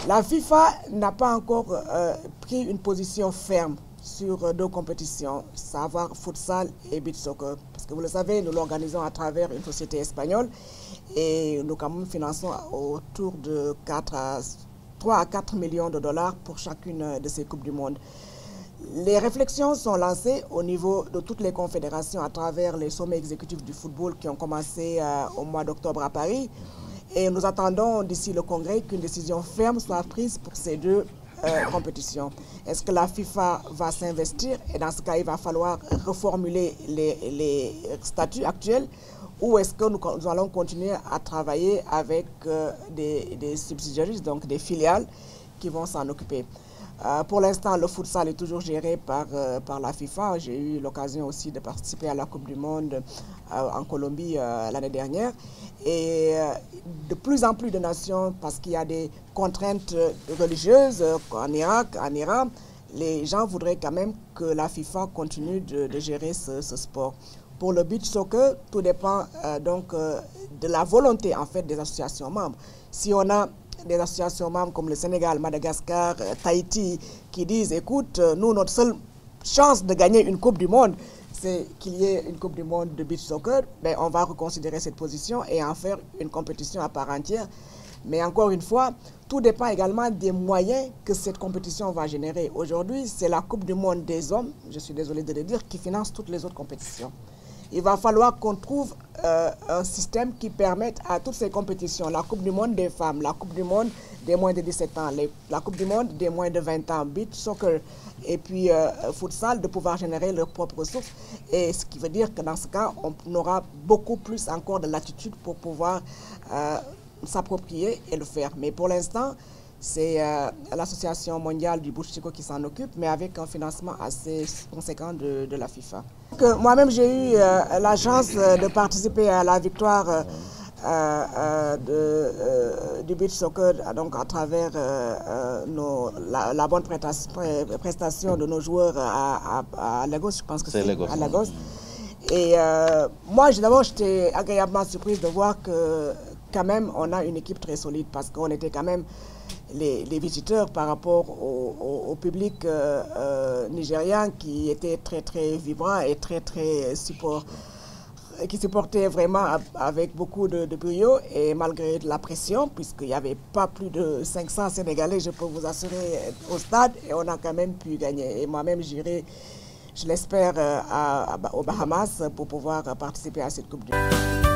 La FIFA n'a pas encore pris une position ferme sur deux compétitions, savoir futsal et beach soccer. Parce que vous le savez, nous l'organisons à travers une société espagnole et nous quand même finançons autour de 3 à 4 millions de dollars pour chacune de ces Coupes du Monde. Les réflexions sont lancées au niveau de toutes les confédérations à travers les sommets exécutifs du football qui ont commencé au mois d'octobre à Paris. Et nous attendons d'ici le congrès qu'une décision ferme soit prise pour ces deux compétitions. Est-ce que la FIFA va s'investir? Et dans ce cas, il va falloir reformuler les statuts actuels, ou est-ce que nous allons continuer à travailler avec des subsidiaries, donc des filiales qui vont s'en occuper? Pour l'instant, le futsal est toujours géré par la FIFA. J'ai eu l'occasion aussi de participer à la Coupe du Monde en Colombie l'année dernière. Et de plus en plus de nations, parce qu'il y a des contraintes religieuses en Irak, en Iran, les gens voudraient quand même que la FIFA continue de gérer ce sport. Pour le beach soccer, tout dépend donc de la volonté en fait des associations membres. Si on a des associations membres comme le Sénégal, Madagascar, Tahiti, qui disent, écoute, nous, notre seule chance de gagner une Coupe du Monde, c'est qu'il y ait une Coupe du Monde de beach soccer, ben, on va reconsidérer cette position et en faire une compétition à part entière. Mais encore une fois, tout dépend également des moyens que cette compétition va générer. Aujourd'hui, c'est la Coupe du Monde des hommes, je suis désolé de le dire, qui finance toutes les autres compétitions. Il va falloir qu'on trouve un système qui permette à toutes ces compétitions, la Coupe du Monde des femmes, la Coupe du Monde des moins de 17 ans, la Coupe du Monde des moins de 20 ans, beach soccer et puis futsal, de pouvoir générer leurs propres ressources. Et ce qui veut dire que dans ce cas, on aura beaucoup plus encore de latitude pour pouvoir s'approprier et le faire. Mais pour l'instant, c'est l'Association mondiale du beach soccer qui s'en occupe, mais avec un financement assez conséquent de la FIFA. Moi-même, j'ai eu la chance de participer à la victoire du beach soccer, donc à travers la bonne prestation de nos joueurs à Lagos, je pense que c'est à Lagos. Et moi, d'abord, j'étais agréablement surprise de voir que quand même, on a une équipe très solide parce qu'on était quand même les visiteurs par rapport au public nigérian qui était très très vibrant et qui supportait vraiment avec beaucoup de brio et malgré la pression, puisqu'il n'y avait pas plus de 500 Sénégalais, je peux vous assurer, au stade, et on a quand même pu gagner. Et moi-même, j'irai, je l'espère, aux Bahamas pour pouvoir participer à cette Coupe du Monde.